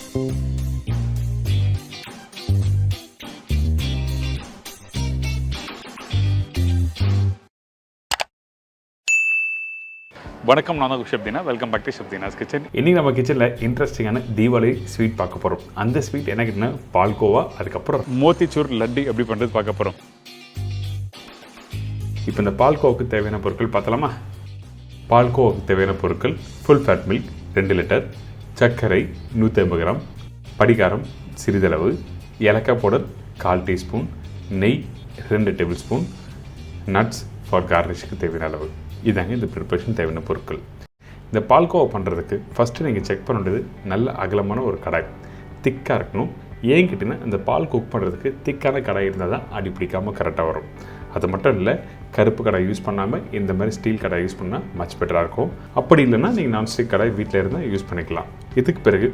வணக்கம், நான் தான் chef Deena. Welcome back to chef Deena's kitchen. இன்றைக்கி நம்ம கிச்சனில் இன்ட்ரெஸ்டிங்கான தீபாவளி ஸ்வீட் பார்க்க போகிறோம். அந்த ஸ்வீட் என்ன கேட்டிங்கன்னா பால்கோவா, அதுக்கப்புறம் மோத்திச்சூர் லட்டு எப்படி பண்ணுறது பார்க்க போகிறோம். இப்போ இந்த பால்கோவாவுக்கு தேவையான பொருட்கள் பார்த்தலாமா? பால்கோவாவுக்கு தேவையான பொருட்கள்: ஃபுல் ஃபேட் மில்க் 2 லிட்டர், சர்க்கரை 150 கிராம், படிகாரம் சிறிதளவு, ஏலக்காய் பவுடர் 1/4 டீஸ்பூன், நெய் 2 டேபிள் ஸ்பூன், நட்ஸ் ஃபார் கார்னிஷ்க்கு தேவையான அளவு. இதாங்க இந்த ப்ரிப்பரேஷன் தேவையான பொருட்கள். இந்த பால்கோவா பண்ணுறதுக்கு ஃபஸ்ட்டு நீங்கள் செக் பண்ண வேண்டியது நல்ல அகலமான ஒரு கடாய், திக்காக இருக்கணும். ஏன் கேட்டிங்கன்னா இந்த பால் குக் பண்ணுறதுக்கு திக்கான கடாய் இருந்தால் தான் அடி பிடிக்காமல் கரெக்டாக வரும். அது மட்டும் இல்லை, கருப்பு கடாய் யூஸ் பண்ணாமல் இந்த மாதிரி ஸ்டீல் கடாய் யூஸ் பண்ணால் மச் பெட்டராக இருக்கும். அப்படி இல்லைன்னா நீங்கள் நான்ஸ்டிக் கடாய் வீட்டில் இருந்தால் யூஸ் பண்ணிக்கலாம். இதுக்கு பிறகு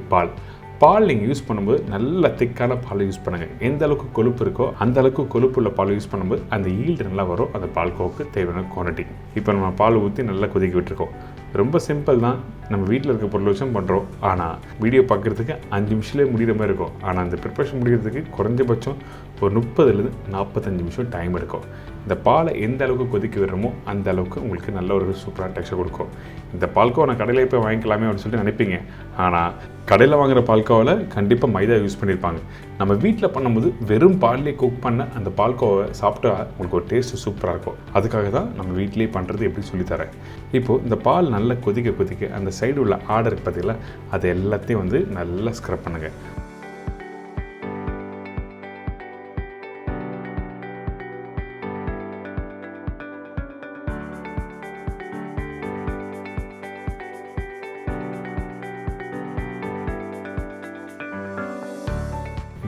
பால் நீங்கள் யூஸ் பண்ணும்போது நல்ல திக்கான பால் யூஸ் பண்ணுங்கள். எந்த அளவுக்கு கொழுப்பு இருக்கோ அந்த அளவுக்கு கொழுப்புள்ள பால் யூஸ் பண்ணும்போது அந்த ஈல்டு நல்லா வரும். அந்த பால்கோவுக்கு தேவையான குவான்டிட்டி. இப்போ நம்ம பால் ஊற்றி நல்லா கொதிக்க விட்டுருக்கோம். ரொம்ப சிம்பிள் தான், நம்ம வீட்டில் இருக்க பொருள் வச்சும் பண்ணுறோம். ஆனால் வீடியோ பார்க்குறதுக்கு 5 நிமிஷத்துலேயே முடிகிற மாதிரி இருக்கும். ஆனால் அந்த ப்ரிப்பரேஷன் முடிகிறதுக்கு குறைஞ்சபட்சம் ஒரு 30 to 45 நிமிஷம் டைம் எடுக்கும். இந்த பாலை எந்த அளவுக்கு கொதிக்க விடுறோமோ அந்த அளவுக்கு உங்களுக்கு நல்ல ஒரு சூப்பரான டெக்ஸ்சர் கொடுக்கும். இந்த பால்கோவா நான் கடையில் போய் வாங்கிக்கலாமே அப்படின்னு சொல்லிட்டு நினைப்பீங்க. ஆனால் கடையில் வாங்குகிற பால்கோவாவில் கண்டிப்பாக மைதா யூஸ் பண்ணியிருப்பாங்க. நம்ம வீட்டில் பண்ணும்போது வெறும் பால்லேயே குக் பண்ண அந்த பால்கோவை சாப்பிட்டா உங்களுக்கு ஒரு டேஸ்ட்டு சூப்பராக இருக்கும். அதுக்காக தான் நம்ம வீட்டிலேயே பண்ணுறது எப்படி சொல்லித்தரேன். இப்போது இந்த பால் நல்லா கொதிக்க அந்த சைடு உள்ள ஆர்டருக்கு பார்த்தீங்களா, அது எல்லாத்தையும் வந்து நல்லா ஸ்க்ரப் பண்ணுங்கள்.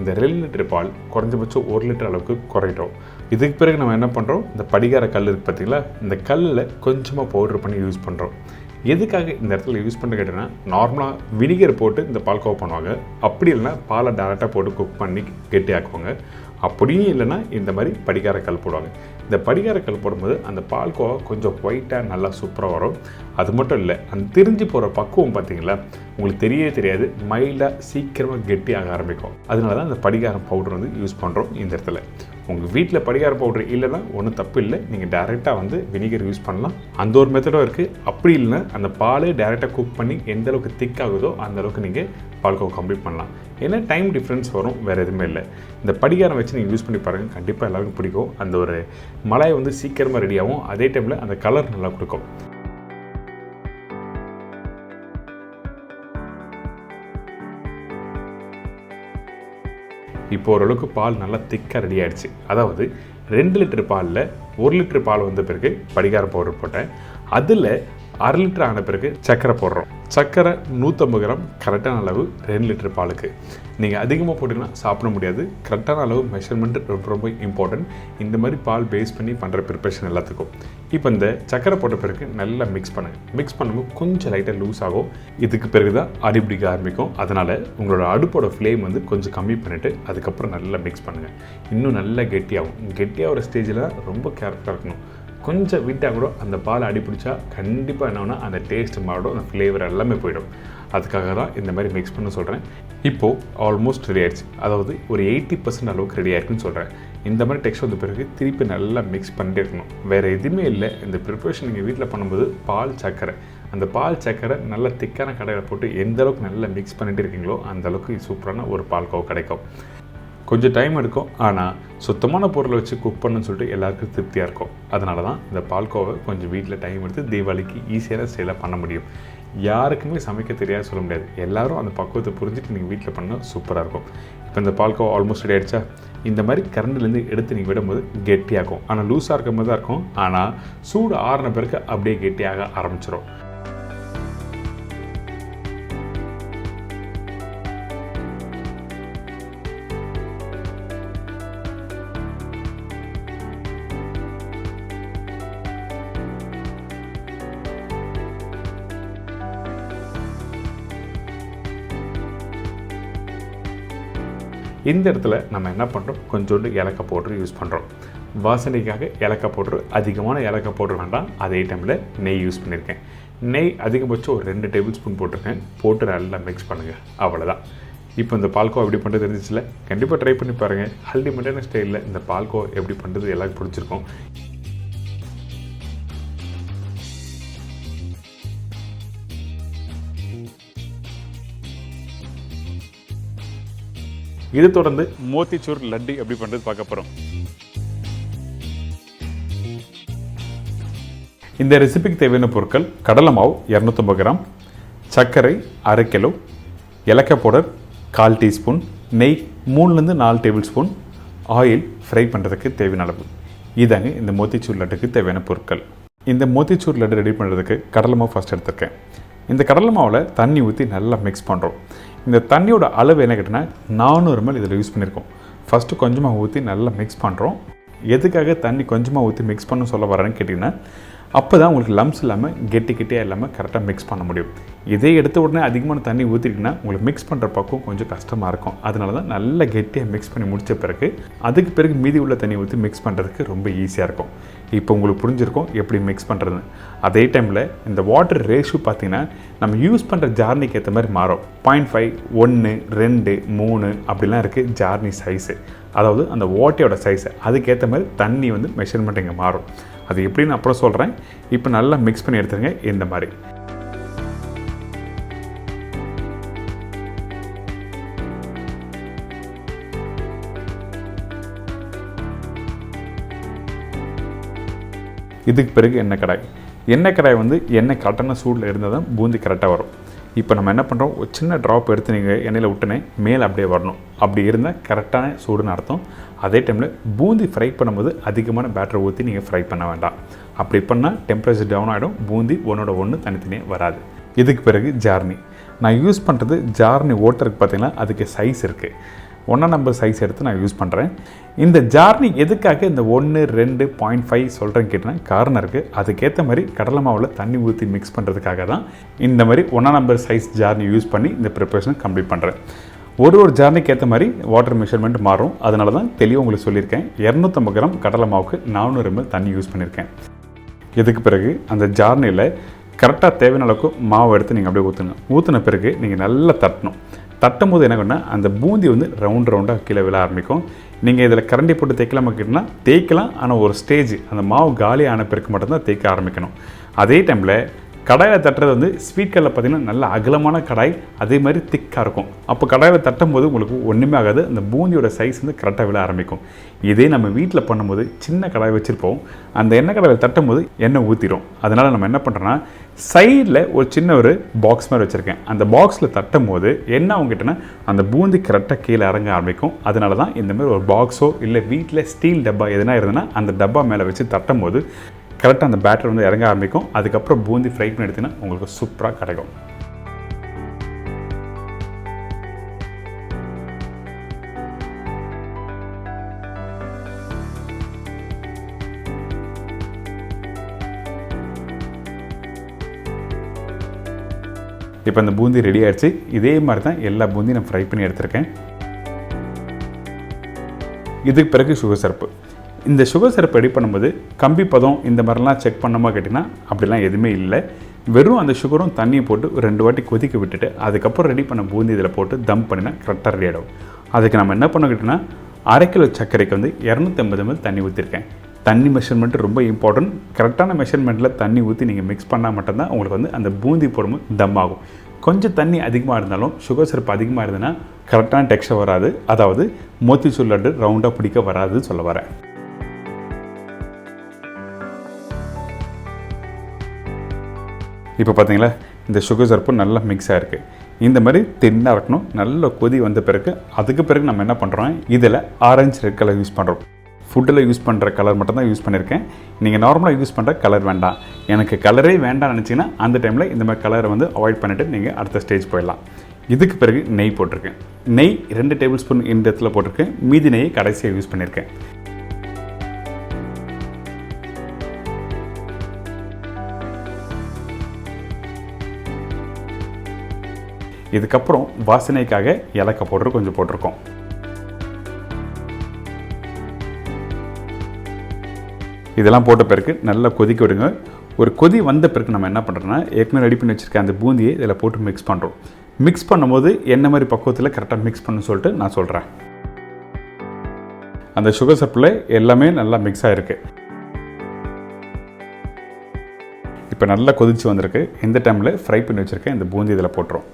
இந்த 2 லிட்டர் பால் குறைஞ்சபட்சம் 1 லிட்டர் அளவுக்கு குறையிட்டோம். இதுக்கு பிறகு நம்ம என்ன பண்ணுறோம், இந்த படிகார கல் இருக்குது பார்த்தீங்களா, இந்த கல்லில் கொஞ்சமாக பவுட்ரு பண்ணி யூஸ் பண்ணுறோம். எதுக்காக இந்த இடத்துல யூஸ் பண்ண கேட்டீங்கன்னா, நார்மலாக வினிகர் போட்டு இந்த பால்கோவா பண்ணுவாங்க. அப்படி இல்லைன்னா பாலை டேரெக்டாக போட்டு குக் பண்ணி கெட்டியாக்குவாங்க. அப்படியும் இல்லைன்னா இந்த மாதிரி படிகார கல் போடுவாங்க. இந்த படிகார கல் போடும்போது அந்த பால்கோவா கொஞ்சம் ஒயிட்டாக நல்லா சூப்பராக வரும். அது மட்டும் இல்லை, அந்த திரிஞ்சு போகிற பக்குவம் பார்த்தீங்களா உங்களுக்கு தெரியாது, மைல்டாக சீக்கிரமாக கெட்டியாக ஆரம்பிக்கும். அதனால தான் இந்த படிகாரம் பவுடர் வந்து யூஸ் பண்ணுறோம் இந்த இடத்துல. உங்கள் வீட்டில் படிகார பவுடர் இல்லைன்னா ஒன்றும் தப்பு இல்லை, நீங்கள் டேரெக்டாக வந்து வினிகர் யூஸ் பண்ணலாம். அந்த ஒரு மெத்தடும் இருக்குது. அப்படி இல்லைன்னா அந்த பாலே டேரெக்டாக குக் பண்ணி எந்த அளவுக்கு திக் ஆகுதோ அந்த அளவுக்கு நீங்கள் பால்கோவா கம்ப்ளீட் பண்ணலாம். ஏன்னா டைம் டிஃப்ரென்ஸ் வரும், வேறு எதுவுமே இல்லை. இந்த படிகாரம் வச்சு நீங்கள் யூஸ் பண்ணி பாருங்கள், கண்டிப்பாக எல்லாருக்கும் பிடிக்கும். அந்த ஒரு மலாய் வந்து சீக்கிரமாக ரெடி ஆகும், அதே டைமில் அந்த கலர் நல்லா கொடுக்கும். இப்போ ஓரளவுக்கு பால் நல்லா திக்காக ரெடி ஆகிடுச்சு. அதாவது 2 லிட்டர் பாலில் 1 லிட்டர் பால் வந்த பிறகு படிகார பவுடர் போட்டேன். அதில் 1/2 லிட்டர் ஆன பிறகு சர்க்கரை போடுறோம். சர்க்கரை 150 கிராம் கரெக்டான அளவு 2 லிட்டர் பாலுக்கு. நீங்கள் அதிகமாக போட்டிங்கன்னா சாப்பிட முடியாது. கரெக்டான அளவு மெஷர்மெண்ட் ரொம்ப இம்பார்ட்டன்ட். இந்த மாதிரி பால் பேஸ் பண்ணி பண்ணுற ப்ரிப்பரேஷன் எல்லாத்துக்கும். இப்போ இந்த சர்க்கரை போட்ட பிறகு நல்லா மிக்ஸ் பண்ணுங்கள். மிக்ஸ் பண்ணும்போது கொஞ்சம் லைட்டாக லூஸ் ஆகும். இதுக்கு பிறகு தான் அடி பிடிக்க ஆரம்பிக்கும். அதனால் உங்களோட அடுப்போட ஃப்ளேம் வந்து கொஞ்சம் கம்மி பண்ணிவிட்டு அதுக்கப்புறம் நல்லா மிக்ஸ் பண்ணுங்கள். இன்னும் நல்லா கெட்டியாகும். கெட்டியாக ஒரு ஸ்டேஜில் ரொம்ப கேர்ஃபுல்லாக இருக்கணும். கொஞ்சம் விட்டால் கூட அந்த பால் அடிப்பிடிச்சா கண்டிப்பாக என்னன்னா அந்த டேஸ்ட் மாறும், அந்த ஃப்ளேவர் எல்லாமே போயிடும். அதுக்காக தான் இந்த மாதிரி மிக்ஸ் பண்ண சொல்கிறேன். இப்போது ஆல்மோஸ்ட் ரெடி ஆகிடுச்சு. அதாவது ஒரு 80% அளவுக்கு ரெடி ஆகிருக்குன்னு சொல்கிறேன். இந்த மாதிரி டெக்ஸ்ட் வந்த பிறகு திருப்பி நல்லா மிக்ஸ் பண்ணிட்டே இருக்கணும். வேறு எதுவுமே இல்லை. இந்த ப்ரிப்பரேஷன் நீங்கள் வீட்டில் பண்ணும்போது பால் சர்க்கரை, அந்த பால் சர்க்கரை நல்லா திக்கான கடையில் போட்டு எந்த அளவுக்கு நல்லா மிக்ஸ் பண்ணிட்டு இருக்கீங்களோ அந்த அளவுக்கு சூப்பரான ஒரு பால்கோவா கிடைக்கும். கொஞ்சம் டைம் எடுக்கும், ஆனால் சுத்தமான பொருளை வச்சு குக் பண்ணுன்னு சொல்லிட்டு எல்லாருக்கும் திருப்தியாக இருக்கும். அதனால தான் இந்த பால்கோவை கொஞ்சம் வீட்டில் டைம் எடுத்து தீபாவளிக்கு ஈஸியான ஸ்டைலாக பண்ண முடியும். யாருக்குமே சமைக்க தெரியாது சொல்ல முடியாது. எல்லோரும் அந்த பக்குவத்தை புரிஞ்சுட்டு நீங்கள் வீட்டில் பண்ணால் சூப்பராக இருக்கும். இப்போ இந்த பால்கோவா ஆல்மோஸ்ட் ரெடி ஆகிடுச்சா? இந்த மாதிரி கரண்டிலேருந்து எடுத்து நீங்கள் விடும்போது கெட்டியாகும். ஆனால் லூஸாக இருக்க மாதிரி தான் இருக்கும். ஆனால் சூடு ஆறின பிறகு அப்படியே கெட்டியாக ஆரம்பிச்சிடும். இந்த இடத்துல நம்ம என்ன பண்ணுறோம், கொஞ்சோண்டு ஏலக்காய் பவுடர் யூஸ் பண்ணுறோம். வாசனைக்காக ஏலக்காய் பவுடர், அதிகமான ஏலக்காய் பவுடர் வேண்டாம். அதே டைமில் நெய் யூஸ் பண்ணியிருக்கேன். நெய் அதிகபட்சம் ஒரு 2 டேபிள் ஸ்பூன் போட்டிருக்கேன். போட்டு நல்லா மிக்ஸ் பண்ணுங்கள். அவ்வளோதான். இப்போ இந்த பால்கோவா எப்படி பண்ணுறது தெரிஞ்சிச்சுல, கண்டிப்பாக ட்ரை பண்ணி பாருங்கள். அல்டிமேட்டான ஸ்டைலில் இந்த பால்கோவா எப்படி பண்ணுறது எல்லாருக்கும் பிடிச்சிருக்கும். இது தொடர்ந்து மோத்திச்சூர் லட்டு எப்படி பண்ணுறது பார்க்க போகிறோம். இந்த ரெசிபிக்கு தேவையான பொருட்கள்: கடலை மாவு 250 கிராம், சர்க்கரை 1/2 கிலோ, ஏலக்காய் பவுடர் 1/4 டீஸ்பூன், நெய் 3-4 டேபிள் ஸ்பூன், ஆயில் ஃப்ரை பண்ணுறதுக்கு தேவையான அளவு. இதாங்க இந்த மோத்திச்சூர் லட்டுக்கு தேவையான பொருட்கள். இந்த மோத்திச்சூர் லட்டு ரெடி பண்ணுறதுக்கு கடலை மாவு ஃபஸ்ட் எடுத்திருக்கேன். இந்த கடலை மாவில் தண்ணி ஊற்றி நல்லா மிக்ஸ் பண்ணுறோம். இந்த தண்ணியோட அளவு என்ன கேட்டிங்கன்னா 400 ml இதில் யூஸ் பண்ணியிருக்கோம். ஃபஸ்ட்டு கொஞ்சமாக ஊற்றி நல்லா மிக்ஸ் பண்ணுறோம். எதுக்காக தண்ணி கொஞ்சமாக ஊற்றி மிக்ஸ் பண்ண சொல்ல வரேன்னு கேட்டிங்கன்னா, அப்போ தான் உங்களுக்கு லம்ஸ் இல்லாமல் கெட்டியாக இல்லாமல் கரெக்டாக மிக்ஸ் பண்ண முடியும். இதே எடுத்த உடனே அதிகமான தண்ணி ஊற்றிட்டிங்கன்னா உங்களுக்கு மிக்ஸ் பண்ணுற பக்கம் கொஞ்சம் கஷ்டமாக இருக்கும். அதனால தான் நல்லா கெட்டியாக மிக்ஸ் பண்ணி முடித்த பிறகு அதுக்கு பிறகு மீதி உள்ள தண்ணி ஊற்றி மிக்ஸ் பண்ணுறதுக்கு ரொம்ப ஈஸியாக இருக்கும். இப்போ உங்களுக்கு புரிஞ்சிருக்கும் எப்படி மிக்ஸ் பண்ணுறதுன்னு. அதே டைமில் இந்த வாட்டர் ரேஷியோ பார்த்திங்கன்னா நம்ம யூஸ் பண்ணுற ஜார்னிக்கு ஏற்ற மாதிரி மாறும். 0.5, 1, 2, 3 அப்படிலாம் இருக்குது ஜார்னி சைஸு. அதாவது அந்த ஓட்டையோட சைஸு அதுக்கேற்ற மாதிரி தண்ணி வந்து மெஷர்மெண்ட் இங்கே மாறும். அது எப்படின்னு அப்புறம் சொல்கிறேன். இப்போ நல்லா மிக்ஸ் பண்ணி எடுத்துருங்க. இந்த மாதிரி இதுக்கு பிறகு எண்ணெய் கடாய் வந்து எண்ணெய் கரெக்டான சூடில் இருந்தால் தான் பூந்தி கரெக்டாக வரும். இப்போ நம்ம என்ன பண்ணுறோம், ஒரு சின்ன ட்ராப் எடுத்து நீங்கள் எண்ணெயில் விட்டுனே மேலே அப்படியே வரணும். அப்படி இருந்தால் கரெக்டான சூடுன்னு அர்த்தம். அதே டைமில் பூந்தி ஃப்ரை பண்ணும்போது அதிகமான பேட்டரை ஊற்றி நீங்கள் ஃப்ரை பண்ண வேண்டாம். அப்படி பண்ணால் டெம்பரேச்சர் டவுன் ஆகிடும். பூந்தி ஒன்றோட ஒன்று தனித்தனியாக வராது. இதுக்கு பிறகு ஜார்னி. நான் யூஸ் பண்ணுறது ஜார்னி ஓட்டருக்கு பார்த்திங்கன்னா அதுக்கு சைஸ் இருக்குது. 1 நம்பர் சைஸ் எடுத்து நான் யூஸ் பண்ணுறேன். இந்த ஜார்னி எதுக்காக இந்த 1, 2, 0.5 சொல்கிறேன்னு கேட்டிங்கன்னா காரணம் இருக்குது. அதுக்கேற்ற மாதிரி கடலை மாவில் தண்ணி ஊற்றி மிக்ஸ் பண்ணுறதுக்காக தான் இந்த மாதிரி 1 நம்பர் சைஸ் ஜார்னி யூஸ் பண்ணி இந்த ப்ரிப்பரேஷனை கம்ப்ளீட் பண்ணுறேன். ஒரு ஜார்னிக்கு ஏற்ற மாதிரி வாட்டர் மெஷர்மெண்ட் மாறும். அதனால தான் தெளிவாக உங்களுக்கு சொல்லியிருக்கேன். 250 கிராம் கடலை மாவுக்கு 400 ml தண்ணி யூஸ் பண்ணியிருக்கேன். இதுக்கு பிறகு அந்த ஜார்னியில் கரெக்டாக தேவையான அளவுக்கு மாவு எடுத்து நீங்கள் அப்படியே ஊற்றுங்க. ஊற்றின பிறகு நீங்கள் நல்லா தட்டணும். தட்டும் போது என்ன பண்ணால் அந்த பூந்தி வந்து ரவுண்டாக கீழே விழ ஆரம்பிக்கும். நீங்கள் இதில் கரண்டி போட்டு தேய்க்கலாமா கேட்டிங்கன்னா தேய்க்கலாம். ஆனால் ஒரு ஸ்டேஜ் அந்த மாவு காலி ஆன பிறகு மட்டும்தான் தேய்க்க ஆரம்பிக்கணும். அதே டைமில் கடாயில் தட்டுறது வந்து ஸ்வீட் கல்லில் பார்த்திங்கன்னா நல்ல அகலமான கடாய், அதே மாதிரி திக்காக இருக்கும். அப்போ கடாயில் தட்டும் போது உங்களுக்கு ஒன்றுமே ஆகாது. அந்த பூந்தியோட சைஸ் வந்து கரெக்டாக விழ ஆரம்பிக்கும். இதே நம்ம வீட்டில் பண்ணும்போது சின்ன கடாய் வச்சுருப்போம். அந்த எண்ணெய் கடாயில் தட்டும் போது எண்ணெய் ஊற்றிடும். அதனால் நம்ம என்ன பண்ணுறோன்னா சைடில் ஒரு சின்ன பாக்ஸ் மாதிரி வச்சுருக்கேன். அந்த பாக்ஸில் தட்டும் போது என்ன அவங்ககிட்டனா அந்த பூந்தி கரெக்டாக கீழே இறங்க ஆரம்பிக்கும். அதனால தான் இந்த மாதிரி ஒரு பாக்ஸோ இல்லை வீட்டில் ஸ்டீல் டப்பா எதுனா இருந்ததுன்னா அந்த டப்பா மேலே வச்சு தட்டும் போது கரெக்டாக அந்த பேட்டர் வந்து இறங்க ஆரம்பிக்கும். அதுக்கப்புறம் பூந்தி ஃப்ரை பண்ணி எடுத்திங்கன்னா உங்களுக்கு சூப்பராக கிடைக்கும். இப்போ அந்த பூந்தி ரெடி ஆகிடுச்சு. இதே மாதிரி தான் எல்லா பூந்தியும் நான் ஃப்ரை பண்ணி எடுத்திருக்கேன். இதுக்கு பிறகு சுகர் சிரப்பு. இந்த சுகர் சிரப் ரெடி பண்ணும்போது கம்பி பதம் இந்த மாதிரிலாம் செக் பண்ணோமா கேட்டிங்கன்னா அப்படிலாம் எதுவுமே இல்லை. வெறும் அந்த சுகரும் தண்ணியை போட்டு 2 வாட்டி கொதிக்க விட்டுட்டு அதுக்கப்புறம் ரெடி பண்ண பூந்தி இதில் போட்டு தம் பண்ணினா கரெக்டாக ரெடி ஆகிடும். அதுக்கு நம்ம என்ன பண்ண கேட்டிங்கன்னா 1/2 கிலோ சர்க்கரைக்கு வந்து 250 ml தண்ணி ஊற்றிருக்கேன். தண்ணி மெஷர்மெண்ட்டு ரொம்ப இம்பார்ட்டன்ட். கரெக்டான மெஷர்மெண்ட்டில் தண்ணி ஊற்றி நீங்கள் மிக்ஸ் பண்ணால் மட்டும்தான் உங்களுக்கு வந்து அந்த பூந்தி போடும்போது தம் ஆகும். கொஞ்சம் தண்ணி அதிகமாக இருந்தாலும் சுகர் சிரப் அதிகமாக இருந்ததுன்னா கரெக்டான டெக்ஸ்சர் வராது. அதாவது மோத்திச்சூர் லட்டு ரவுண்டாக பிடிக்க வராதுன்னு சொல்ல வரேன். இப்போ பார்த்தீங்களா இந்த சுகர் சிரப்பு நல்லா மிக்ஸ் ஆகிருக்கு. இந்த மாதிரி தின்னாக இருக்கணும். நல்ல கொதி வந்த பிறகு அதுக்கு பிறகு நம்ம என்ன பண்ணுறோம், இதில் ஆரஞ்சு ரெட் கலர் யூஸ் பண்ணுறோம். ஃபுட்டில் யூஸ் பண்ணுற கலர் மட்டும் தான் யூஸ் பண்ணியிருக்கேன். நீங்கள் நார்மலாக யூஸ் பண்ணுற கலர் வேண்டாம். எனக்கு கலரே வேண்டாம்னு நினச்சிங்கன்னா அந்த டைமில் இந்த மாதிரி கலரை வந்து அவாய்ட் பண்ணிவிட்டு நீங்கள் அடுத்த ஸ்டேஜ் போயிடலாம். இதுக்கு பிறகு நெய் போட்டிருக்கேன். நெய் 2 டேபிள் ஸ்பூன் இந்த இடத்துல போட்டிருக்கேன். மீதி நெய்யை கடைசியாக யூஸ் பண்ணியிருக்கேன். இதுக்கப்புறம் வாசனைக்காக ஏலக்காய் பவுடர் கொஞ்சம் போட்டிருக்கோம். இதெல்லாம் போட்ட பிறகு நல்லா கொதிக்க விடுங்க. ஒரு கொதி வந்த பிறகு நம்ம என்ன பண்ணுறோன்னா ஏற்கனவே ரெடி பண்ணி வச்சுருக்க அந்த பூந்தியை இதில் போட்டு மிக்ஸ் பண்ணுறோம். மிக்ஸ் பண்ணும்போது என்ன மாதிரி பக்குவத்தில் கரெக்டாக மிக்ஸ் பண்ணணும்னு சொல்லிட்டு நான் சொல்கிறேன். அந்த சுகர் சிரப்பில் எல்லாமே நல்லா மிக்ஸ் ஆகிருக்கு. இப்போ நல்லா கொதிச்சு வந்திருக்கு. இந்த டைமில் ஃப்ரை பண்ணி வச்சுருக்கேன் இந்த பூந்தி இதில் போட்டுரும்.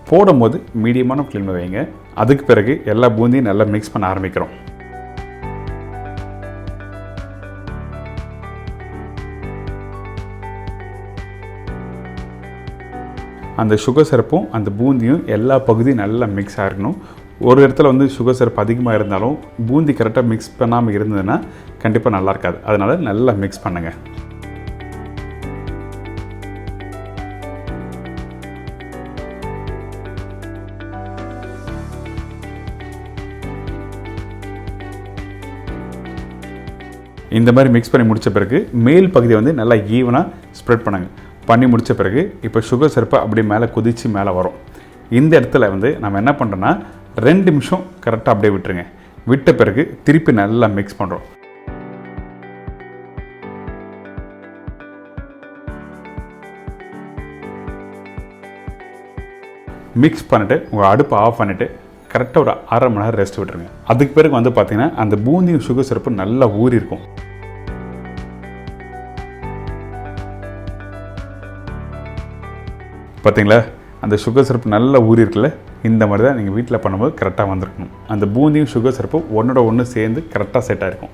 போடும்போது மீடியமான ஃப்ளேமில் வைங்க. அதுக்கு பிறகு எல்லா பூந்தியும் நல்லா மிக்ஸ் பண்ண ஆரம்பிக்கிறோம். அந்த சுகர் சிரப்பும் அந்த பூந்தியும் எல்லா பகுதியும் நல்லா மிக்ஸ் ஆகிருக்கணும். ஒரு இடத்துல வந்து சுகர் சிரப் அதிகமாக இருந்தாலும் பூந்தி கரெக்டாக மிக்ஸ் பண்ணாமல் இருந்ததுன்னா கண்டிப்பாக நல்லா இருக்காது. அதனால் நல்லா மிக்ஸ் பண்ணுங்கள். இந்த மாதிரி மிக்ஸ் பண்ணி முடித்த பிறகு மேல் பகுதியை வந்து நல்லா ஈவனாக ஸ்ப்ரெட் பண்ணுங்கள். பண்ணி முடித்த பிறகு இப்போ சுகர் சிரப்பை அப்படியே மேலே குதித்து மேலே வரும். இந்த இடத்துல வந்து நம்ம என்ன பண்ணுறோன்னா 2 நிமிஷம் கரெக்டாக அப்படியே விட்டுருங்க. விட்ட பிறகு திருப்பி நல்லா மிக்ஸ் பண்ணுறோம். மிக்ஸ் பண்ணிவிட்டு உங்கள் அடுப்பை ஆஃப் பண்ணிவிட்டு கரெக்டாக ஒரு 1/2 மணி நேரம் ரெஸ்ட் விட்டுருங்க. அதுக்கு பிறகு வந்து பார்த்திங்கன்னா அந்த பூந்தியும் சுகர் சிரப்பு நல்லா ஊறி இருக்கும். பார்த்தீங்களா, அந்த சுகர் சிரப்பு நல்லா ஊறி இருக்குல்ல. இந்த மாதிரி தான் நீங்கள் வீட்டில் பண்ணும்போது கரெக்டாக வந்திருக்கணும். அந்த பூந்தியும் சுகர் சிரப்பும் ஒன்றோட ஒன்று சேர்ந்து கரெக்டாக செட் ஆகிருக்கும்.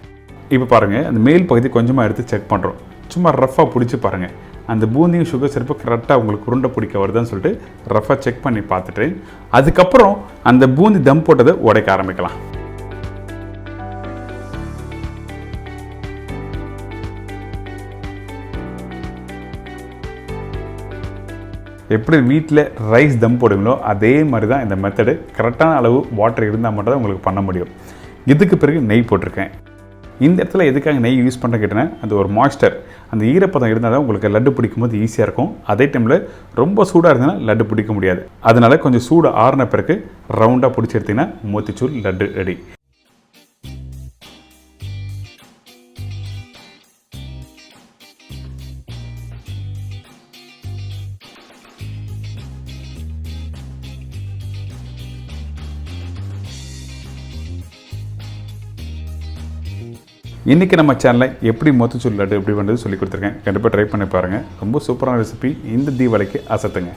இப்போ பாருங்கள், அந்த மேல் பகுதி கொஞ்சமாக எடுத்து செக் பண்ணுறோம். சும்மா ரஃப்பாக பிடிச்சி பாருங்கள். அந்த பூந்தியும் சுகர் சிரப்பு கரெக்டாக உங்களுக்கு உருண்டை பிடிக்க வருதான்னு சொல்லிட்டு ரஃப்பாக செக் பண்ணி பார்த்துட்டு அதுக்கப்புறம் அந்த பூந்தி தம் போட்டதை உடைக்க ஆரம்பிக்கலாம். எப்படி வீட்டில் ரைஸ் தம் போடுவீங்களோ அதே மாதிரி தான் இந்த மெத்தடு. கரெக்டான அளவு வாட்டர் இருந்தால் மட்டும் தான் உங்களுக்கு பண்ண முடியும். இதுக்கு பிறகு நெய் போட்டிருக்கேன். இந்த இடத்துல எதுக்காக நெய் யூஸ் பண்ண கேட்டேன்னா, அது ஒரு மாய்ஸ்டர், அந்த ஈரப்பதம் இருந்தால் தான் உங்களுக்கு லட்டு பிடிக்கும் போது ஈஸியாக இருக்கும். அதே டைமில் ரொம்ப சூடாக இருந்ததுன்னா லட்டு பிடிக்க முடியாது. அதனால் கொஞ்சம் சூடு ஆறின பிறகு ரவுண்டாக பிடிச்சி எடுத்திங்கன்னா மோத்திச்சூர் லட்டு ரெடி. இன்றைக்கி நம்ம சேனலில் எப்படி மோத்திச்சூர் லட்டு எப்படி பண்ணுறது சொல்லி கொடுத்துருக்கேன். கண்டிப்பாக ட்ரை பண்ணி பாருங்கள். ரொம்ப சூப்பரான ரெசிபி. இந்த தீபாவளிக்கு அசத்துங்க.